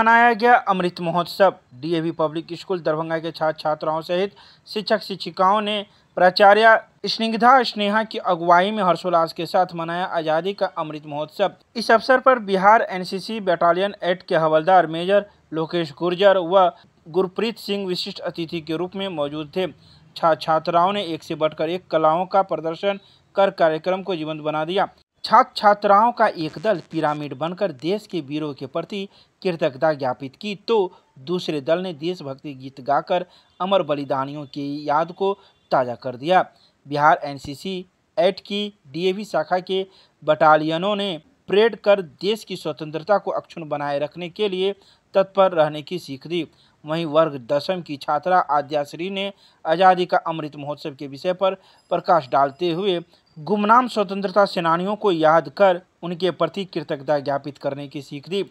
मनाया गया Amrit Mahotsav. DAV public school Darbhanga के छात्र छात्राओं सहित शिक्षक शिक्षिकाओं ने प्राचार्य स्निग्धा स्नेहा की अगुवाई में हर्षोल्लास के साथ मनाया आज़ादी का अमृत महोत्सव। इस अवसर पर बिहार एनसीसी बटालियन 8 के हवलदार मेजर लोकेश गुर्जर व गुरप्रीत सिंह विशिष्ट अतिथि के रूप में मौजूद थे। छात्र छात्राओं ने एक से बढ़कर एक कलाओं का प्रदर्शन कर कार्यक्रम को जीवंत बना दिया। छात्र छात्राओं का एक दल पिरामिड बनकर देश के वीरों के प्रति कृतज्ञता ज्ञापित की, तो दूसरे दल ने देशभक्ति गीत गाकर अमर बलिदानियों की याद को ताज़ा कर दिया। बिहार एनसीसी 8 की डीएवी शाखा के बटालियनों ने परेड कर देश की स्वतंत्रता को अक्षुण्ण बनाए रखने के लिए तत्पर रहने की सीख दी। वहीं वर्ग 10वीं की छात्रा आद्याश्री ने आज़ादी का अमृत महोत्सव के विषय पर प्रकाश डालते हुए गुमनाम स्वतंत्रता सेनानियों को याद कर उनके प्रति कृतज्ञता ज्ञापित करने की सीख दी।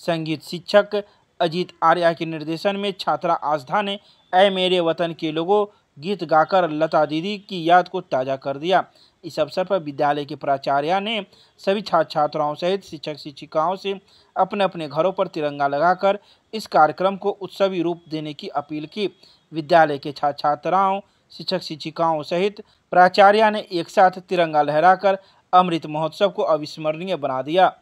संगीत शिक्षक अजीत आर्या के निर्देशन में छात्रा आस्था ने ऐ मेरे वतन के लोगों गीत गाकर लता दीदी की याद को ताज़ा कर दिया। इस अवसर पर विद्यालय के प्राचार्य ने सभी छात्र छात्राओं सहित शिक्षक शिक्षिकाओं से अपने अपने घरों पर तिरंगा लगाकर इस कार्यक्रम को उत्सवी रूप देने की अपील की। विद्यालय के छात्र छात्राओं शिक्षक शिक्षिकाओं सहित प्राचार्य ने एक साथ तिरंगा लहराकर अमृत महोत्सव को अविस्मरणीय बना दिया।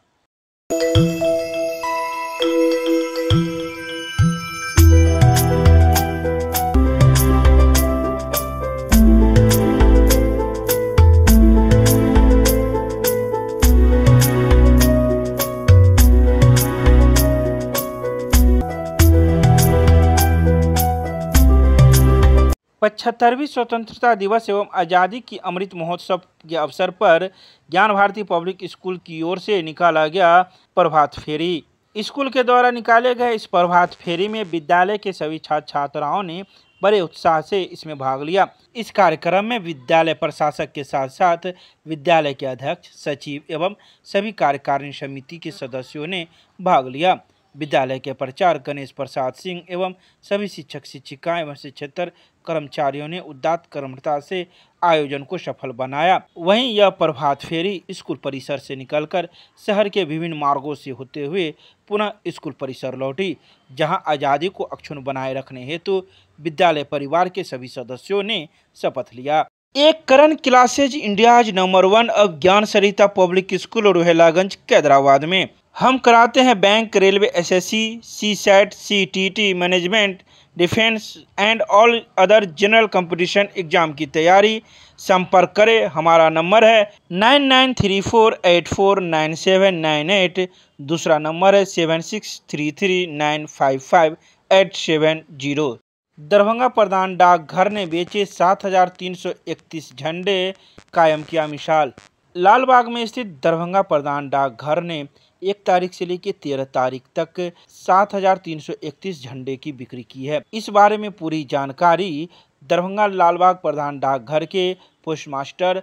75वीं स्वतंत्रता दिवस एवं आज़ादी की अमृत महोत्सव के अवसर पर ज्ञान भारती पब्लिक स्कूल की ओर से निकाला गया प्रभात फेरी। स्कूल के द्वारा निकाले गए इस प्रभात फेरी में विद्यालय के सभी छात्र छात्राओं ने बड़े उत्साह से इसमें भाग लिया। इस कार्यक्रम में विद्यालय प्रशासक के साथ साथ विद्यालय के अध्यक्ष, सचिव एवं सभी कार्यकारिणी समिति के सदस्यों ने भाग लिया। विद्यालय के प्राचार्य गणेश प्रसाद सिंह एवं सभी शिक्षक शिक्षिकाएं एवं शिक्षकेतर कर्मचारियों ने उदात्त कर्मठता से आयोजन को सफल बनाया। वहीं यह प्रभात फेरी स्कूल परिसर से निकलकर शहर के विभिन्न मार्गों से होते हुए पुनः स्कूल परिसर लौटी, जहां आज़ादी को अक्षुण्ण बनाए रखने हेतु विद्यालय परिवार के सभी सदस्यों ने शपथ लिया। एक करण क्लासेज इंडियाज नंबर 1 ऑफ ज्ञान सरिता पब्लिक स्कूल रोहेलागंज कैदराबाद में हम कराते हैं bank, railway, SSC, CSAT, CTT, management, defence and all other general competition exam की तैयारी। संपर्क करें, हमारा नंबर है 9934849798, दूसरा नंबर है 7633955870। दरभंगा प्रधान डाकघर ने बेचे 7331 झंडे, कायम किया मिसाल। लालबाग में स्थित दरभंगा प्रधान डाकघर ने 1 तारीख से लेकर 13 तारीख तक 7331 झंडे की बिक्री की है। इस बारे में पूरी जानकारी दरभंगा लालबाग प्रधान डाकघर के पोस्टमास्टर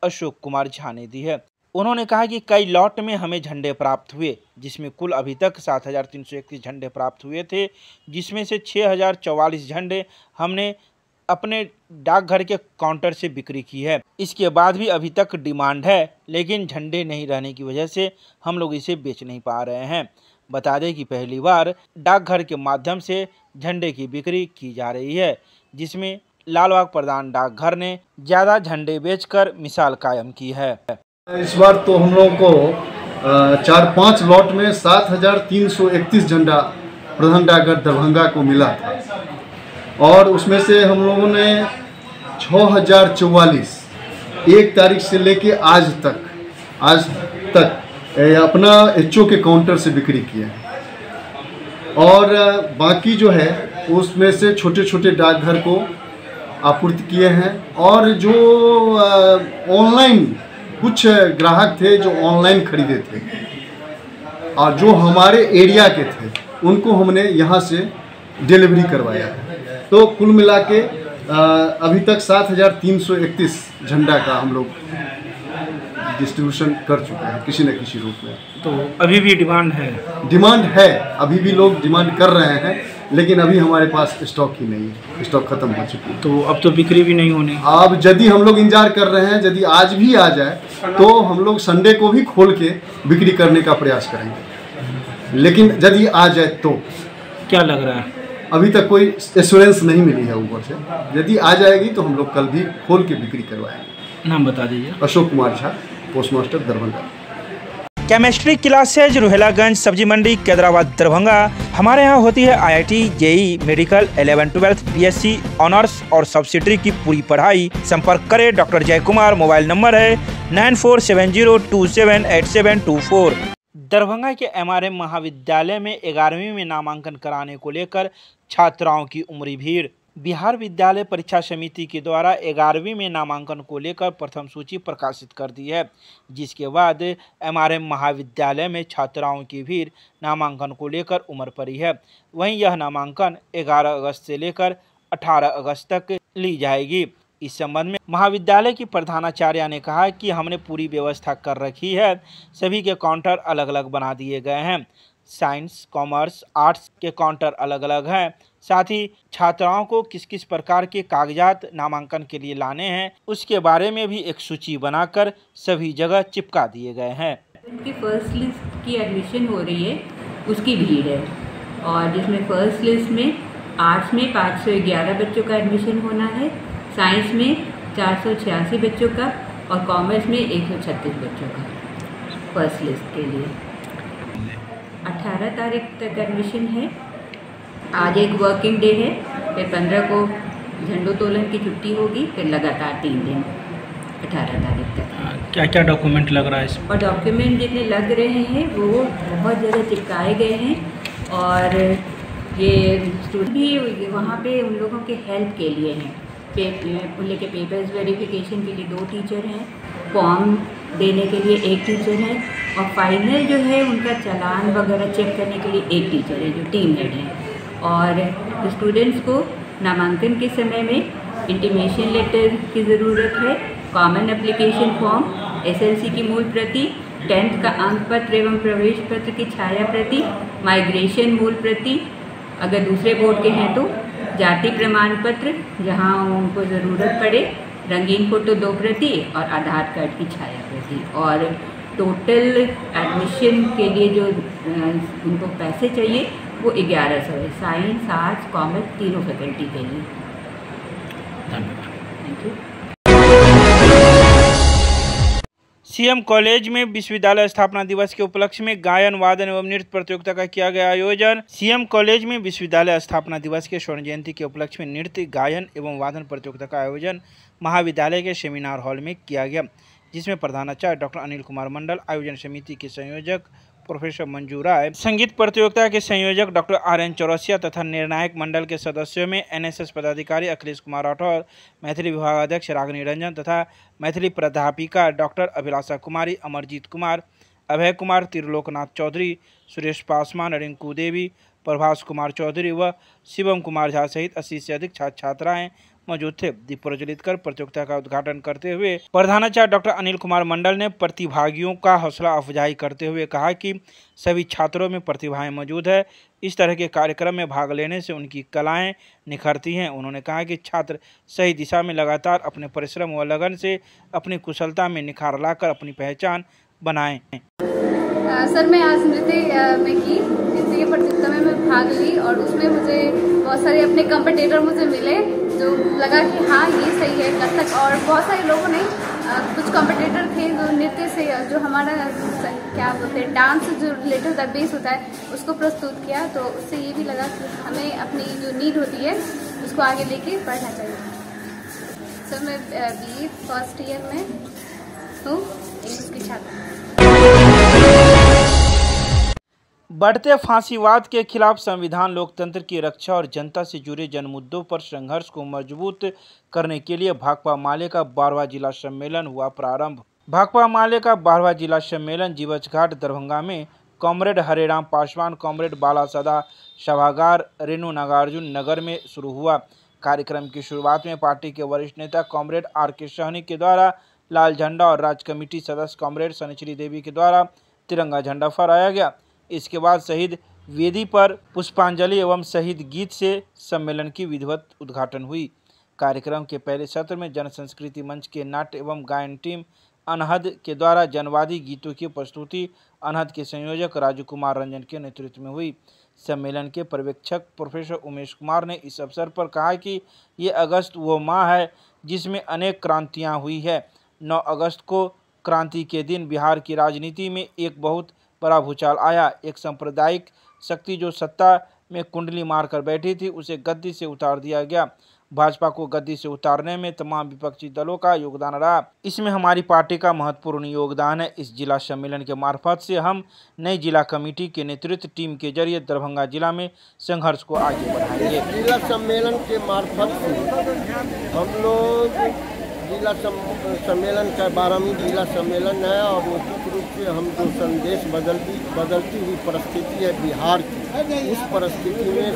अशोक कुमार झा ने दी है। उन्होंने कहा कि कई लॉट में हमें झंडे प्राप्त हुए, जिसमें कुल अभी तक 7331 झंडे प्राप्त हुए थे, जिसमें से 6044 झंडे हमने अपने डाकघर के काउंटर से बिक्री की है। इसके बाद भी अभी तक डिमांड है, लेकिन झंडे नहीं रहने की वजह से हम लोग इसे बेच नहीं पा रहे हैं। बता दें कि पहली बार डाकघर के माध्यम से झंडे की बिक्री की जा रही है, जिसमें लालबाग प्रधान डाकघर ने ज़्यादा झंडे बेचकर मिसाल कायम की है। इस बार तो हम लोगों को 4-5 लॉट में 7331 झंडा प्रधान डाकघर दरभंगा को मिला था, और उसमें से हम लोगों ने 6044 1 तारीख से लेके आज तक अपना एचओ के काउंटर से बिक्री किया है। और बाकी जो है उसमें से छोटे छोटे डाकघर को आपूर्ति किए हैं, और जो ऑनलाइन कुछ ग्राहक थे जो ऑनलाइन खरीदे थे और जो हमारे एरिया के थे उनको हमने यहाँ से डिलीवरी करवाया है। तो कुल मिला के अभी तक 7331 झंडा का हम लोग डिस्ट्रीब्यूशन कर चुके हैं किसी न किसी रूप में। तो अभी भी डिमांड है? डिमांड है, अभी भी लोग डिमांड कर रहे हैं, लेकिन अभी हमारे पास स्टॉक ही नहीं है, स्टॉक खत्म हो चुकी है। तो अब तो बिक्री भी नहीं होनी। अब यदि हम लोग इंतजार कर रहे हैं, यदि आज भी आ जाए तो हम लोग संडे को भी खोल के बिक्री करने का प्रयास करेंगे। लेकिन यदि आ जाए तो क्या लग रहा है? अभी तक कोई एश्योरेंस नहीं मिली है ऊपर से। यदि आ जाएगी तो हम लोग कल भी खोल के बिक्री करवाएंगे। नाम बता दीजिए। Ashok Kumar Jha, postmaster Darbhanga. Chemistry classes Ruhelaganj सब्जी मंडी कैदराबाद दरभंगा। हमारे यहाँ होती है IIT, JEE, medical, 11, 12, BSc honours और सब्सिडरी की पूरी पढ़ाई। संपर्क करें डॉक्टर जय कुमार। मोबाइल नंबर है 9470278724। दरभंगा के MRM महाविद्यालय में 11वीं में नामांकन कराने को लेकर छात्राओं की उमड़ी भीड़। बिहार विद्यालय परीक्षा समिति के द्वारा 11वीं में नामांकन को लेकर प्रथम सूची प्रकाशित कर दी है, जिसके बाद MRM महाविद्यालय में छात्राओं की भीड़ नामांकन को लेकर उमड़ पड़ी है। वहीं यह नामांकन 11 अगस्त से लेकर 18 अगस्त तक ली जाएगी। इस संबंध में महाविद्यालय की प्रधानाचार्य ने कहा कि हमने पूरी व्यवस्था कर रखी है। सभी के काउंटर अलग अलग बना दिए गए हैं। साइंस, कॉमर्स, आर्ट्स के काउंटर अलग अलग हैं। साथ ही छात्राओं को किस किस प्रकार के कागजात नामांकन के लिए लाने हैं उसके बारे में भी एक सूची बनाकर सभी जगह चिपका दिए गए हैं। उनकी फर्स्ट लिस्ट की एडमिशन हो रही है, उसकी भीड़ है। और जिसमें फर्स्ट लिस्ट में आर्ट्स में 511 बच्चों का एडमिशन होना है, साइंस में 486 बच्चों का और कॉमर्स में 136 बच्चों का फर्स्ट लिस्ट के लिए। 18 तारीख तक एडमिशन है। आज एक वर्किंग डे है, फिर 15 को झंडोत्तोलन की छुट्टी होगी, फिर लगातार 3 दिन 18 तारीख तक। क्या क्या डॉक्यूमेंट लग रहा है इसमें? और डॉक्यूमेंट जितने लग रहे हैं वो बहुत जगह चिपकाए गए हैं। और ये स्टूडेंट भी वहाँ पे उन लोगों के हेल्प के लिए हैं। उनके पेपर्स वेरिफिकेशन के लिए 2 टीचर हैं, फॉर्म देने के लिए 1 टीचर है और फाइनल जो है उनका चालान वगैरह चेक करने के लिए 1 टीचर है जो टीम हेड है। और स्टूडेंट्स को नामांकन के समय में इंटीमेशन लेटर की ज़रूरत है, कॉमन एप्लीकेशन फॉर्म, SLC की मूल प्रति, 10th का अंक पत्र एवं प्रवेश पत्र की छाया प्रति, माइग्रेशन मूल प्रति, अगर दूसरे बोर्ड के हैं तो जाति प्रमाण पत्र जहां उनको ज़रूरत पड़े, रंगीन फ़ोटो 2 प्रति और आधार कार्ड की छाया प्रति। और टोटल एडमिशन के लिए जो उनको पैसे चाहिए वो 1100 है, साइंस, आर्ट्स, कॉमर्स तीनों फैकल्टी के लिए। Thank you. CM कॉलेज में विश्वविद्यालय स्थापना दिवस के उपलक्ष्य में गायन, वादन एवं नृत्य प्रतियोगिता का किया गया आयोजन। CM कॉलेज में विश्वविद्यालय स्थापना दिवस के स्वर्ण जयंती के उपलक्ष्य में नृत्य, गायन एवं वादन प्रतियोगिता का आयोजन महाविद्यालय के सेमिनार हॉल में किया गया, जिसमें प्रधानाचार्य डॉक्टर अनिल कुमार मंडल, आयोजन समिति के संयोजक प्रोफेसर मंजू राय, संगीत प्रतियोगिता के संयोजक डॉक्टर RN चौरसिया तथा निर्णायक मंडल के सदस्यों में NSS पदाधिकारी अखिलेश कुमार राठौर, मैथिली विभागाध्यक्ष रागिनी रंजन तथा मैथिली प्राध्यापिका डॉक्टर अभिलाषा कुमारी, अमरजीत कुमार, अभय कुमार, त्रिलोकनाथ चौधरी, सुरेश पासवान, रिंकू देवी, प्रभास कुमार चौधरी व शिवम कुमार झा सहित 80 से अधिक छात्र छात्राएं मौजूद थे। दीप प्रज्वलित कर प्रतियोगिता का उद्घाटन करते हुए प्रधानाचार्य डॉक्टर अनिल कुमार मंडल ने प्रतिभागियों का हौसला अफजाई करते हुए कहा कि सभी छात्रों में प्रतिभाएं मौजूद है। इस तरह के कार्यक्रम में भाग लेने से उनकी कलाएं निखरती हैं। उन्होंने कहा कि छात्र सही दिशा में लगातार अपने परिश्रम व लगन से अपनी कुशलता में निखार लाकर अपनी पहचान बनाएं। सर, मैं आज नृत्य में की नृत्य प्रतियोगिता में मैं भाग ली और उसमें मुझे बहुत सारे अपने कॉम्पिटिटर मुझे मिले जो लगा कि हाँ ये सही है कथक। और बहुत सारे लोगों ने कुछ कॉम्पिटिटर थे जो नृत्य से जो हमारा क्या बोलते हैं डांस जो रिलेटेड बेस होता है उसको प्रस्तुत किया। तो उससे ये भी लगा कि हमें अपनी जो नीड होती है उसको आगे लेके पढ़ना चाहिए। सर, मैं BE फर्स्ट ईयर में हूँ, इंग्लिश की छात्र। बढ़ते फांसीवाद के खिलाफ संविधान, लोकतंत्र की रक्षा और जनता से जुड़े जन मुद्दों पर संघर्ष को मजबूत करने के लिए भाकपा माले का 12वां जिला सम्मेलन हुआ प्रारंभ। भाकपा माले का 12वां जिला सम्मेलन जीवछ घाट दरभंगा में कॉमरेड हरेराम पासवान, कॉमरेड बाला सदा सभागार, रेणु नागार्जुन नगर में शुरू हुआ। कार्यक्रम की शुरुआत में पार्टी के वरिष्ठ नेता कॉमरेड RK सहनी के द्वारा लाल झंडा और राज्य कमेटी सदस्य कॉमरेड शनिश्री देवी के द्वारा तिरंगा झंडा फहराया गया। इसके बाद शहीद वेदी पर पुष्पांजलि एवं शहीद गीत से सम्मेलन की विधिवत उद्घाटन हुई। कार्यक्रम के पहले सत्र में जन संस्कृति मंच के नाट्य एवं गायन टीम अनहद के द्वारा जनवादी गीतों की प्रस्तुति अनहद के संयोजक राजू कुमार रंजन के नेतृत्व में हुई। सम्मेलन के पर्यवेक्षक प्रोफेसर उमेश कुमार ने इस अवसर पर कहा कि ये अगस्त वो माह है जिसमें अनेक क्रांतियां हुई है। 9 अगस्त को क्रांति के दिन बिहार की राजनीति में एक बहुत बड़ा भूचाल आया। एक सांप्रदायिक शक्ति जो सत्ता में कुंडली मारकर बैठी थी उसे गद्दी से उतार दिया गया। भाजपा को गद्दी से उतारने में तमाम विपक्षी दलों का योगदान रहा। इसमें हमारी पार्टी का महत्वपूर्ण योगदान है। इस जिला सम्मेलन के मार्फत से हम नई जिला कमेटी के नेतृत्व टीम के जरिए दरभंगा जिला में संघर्ष को आगे बढ़ाएंगे। जिला सम्मेलन के मार्फत से हम लोग जिला सम्मेलन का 12वीं जिला सम्मेलन है और निश्चित रूप से हम जो संदेश बदलती हुई परिस्थिति है बिहार की, उस परिस्थिति में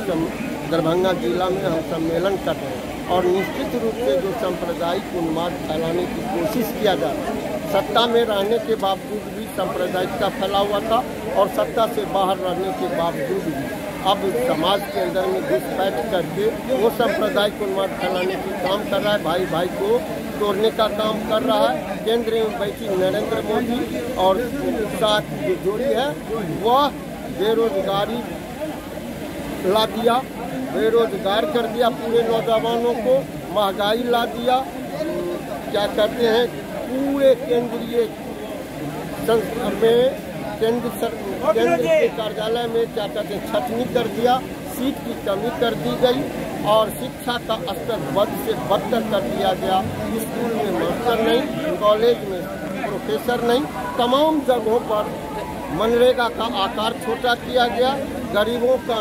दरभंगा जिला में हम सम्मेलन कर रहे हैं और निश्चित रूप से जो सांप्रदायिक उन्माद फैलाने की कोशिश किया जा रहा है, सत्ता में रहने के बावजूद भी सांप्रदायिकता फैला हुआ था और सत्ता से बाहर रहने के बावजूद भी अब समाज के अंदर में घुसपैठ करके वो सांप्रदायिक उन्माद फैलाने की काम कर रहा है, भाई भाई को तोड़ने का काम कर रहा है। केंद्र में बैठी नरेंद्र मोदी और साथ जो जोड़ी है वह बेरोजगारी ला दिया, बेरोजगार कर दिया पूरे नौजवानों को, महंगाई ला दिया, क्या कहते हैं पूरे केंद्रीय में केंद्र के कार्यालय में क्या कहते हैं छटनी कर दिया, सीट की कमी कर दी गई और शिक्षा का स्तर बद से बदतर कर दिया गया। स्कूल में मास्टर नहीं, कॉलेज में प्रोफेसर नहीं, तमाम जगहों पर मनरेगा का आकार छोटा किया गया, गरीबों का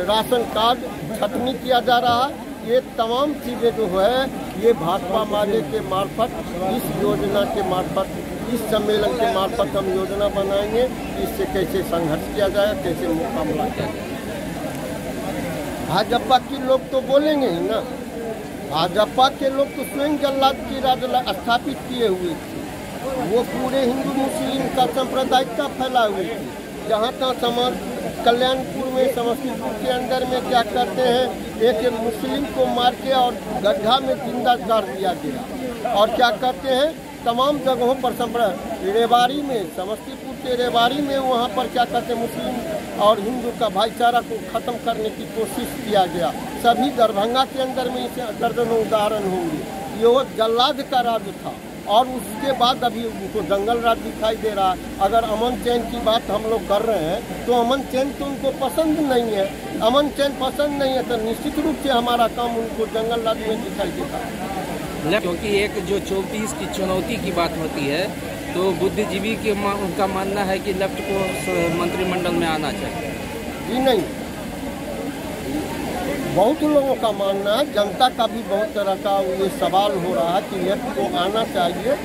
राशन कार्ड छटनी किया जा रहा है। ये तमाम चीज़ें जो है ये भाजपा माले के मार्फत, इस योजना के मार्फत, इस सम्मेलन के मार्फत हम योजना बनाएंगे इससे कैसे संघर्ष किया जाए, कैसे मुकाबला किया जाए। भाजपा के लोग तो बोलेंगे ही ना, भाजपा के लोग तो स्वयं जल्लाद की राज स्थापित किए हुए थे, वो पूरे हिंदू मुस्लिम का सांप्रदायिकता फैला हुई थी। जहाँ तहाँ समाज कल्याणपुर में समस्तीपुर के अंदर में क्या करते हैं एक मुस्लिम को मार के और गड्ढा में जिंदा कर दिया गया और क्या करते हैं तमाम जगहों पर रेवाड़ी में, समस्तीपुर के रेवाड़ी में वहाँ पर क्या करते हैं मुस्लिम और हिंदू का भाईचारा को ख़त्म करने की कोशिश किया गया। सभी दरभंगा के अंदर में इसे दर्जनों उदाहरण होंगे। ये वो जल्लाद का राज था और उसके बाद अभी उनको जंगल राज दिखाई दे रहा है। अगर अमन चैन की बात हम लोग कर रहे हैं तो अमन चैन तो उनको पसंद नहीं है, अमन चैन पसंद नहीं है तो निश्चित रूप से हमारा काम उनको जंगल राज में दिखाई देता है। क्योंकि एक जो 34 की चुनौती की बात होती है तो बुद्धिजीवी के उनका मानना है कि लेफ्ट को मंत्रिमंडल में आना चाहिए। जी नहीं, बहुत लोगों का मानना है, जनता का भी बहुत तरह का ये सवाल हो रहा है कि लेफ्ट को आना चाहिए,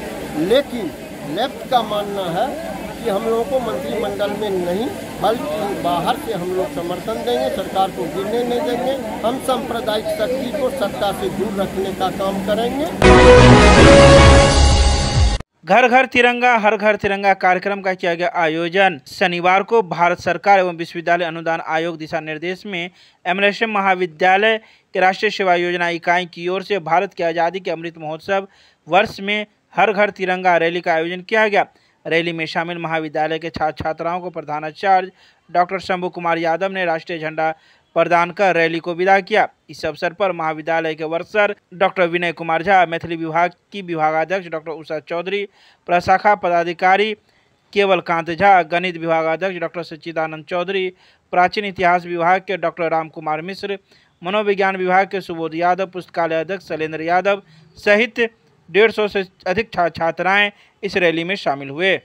लेकिन लेफ्ट का मानना है कि हम लोगों को मंत्रिमंडल में नहीं बल्कि बाहर से हम लोग समर्थन देंगे, सरकार को गिरने नहीं देंगे, हम सांप्रदायिक शक्ति को सत्ता से दूर रखने का काम करेंगे। घर घर तिरंगा हर घर तिरंगा कार्यक्रम का किया गया आयोजन। शनिवार को भारत सरकार एवं विश्वविद्यालय अनुदान आयोग दिशा निर्देश में एमएलएसएम महाविद्यालय के राष्ट्रीय सेवा योजना इकाई की ओर से भारत की आज़ादी के अमृत महोत्सव वर्ष में हर घर तिरंगा रैली का आयोजन किया गया। रैली में शामिल महाविद्यालय के छात्र छात्राओं को प्रधानाचार्य डॉक्टर शंभू कुमार यादव ने राष्ट्रीय झंडा प्रदान कर रैली को विदा किया। इस अवसर पर महाविद्यालय के वर्षर डॉक्टर विनय कुमार झा, मैथिली विभाग की विभागाध्यक्ष डॉक्टर उषा चौधरी, प्रशाखा पदाधिकारी केवल कांत झा, गणित विभागाध्यक्ष डॉक्टर सच्चिदानंद चौधरी, प्राचीन इतिहास विभाग के डॉक्टर राम कुमार मिश्र, मनोविज्ञान विभाग के सुबोध यादव, पुस्तकालय अध्यक्ष शैलेंद्र यादव सहित 150 से अधिक छात्र छात्राएं इस रैली में शामिल हुए।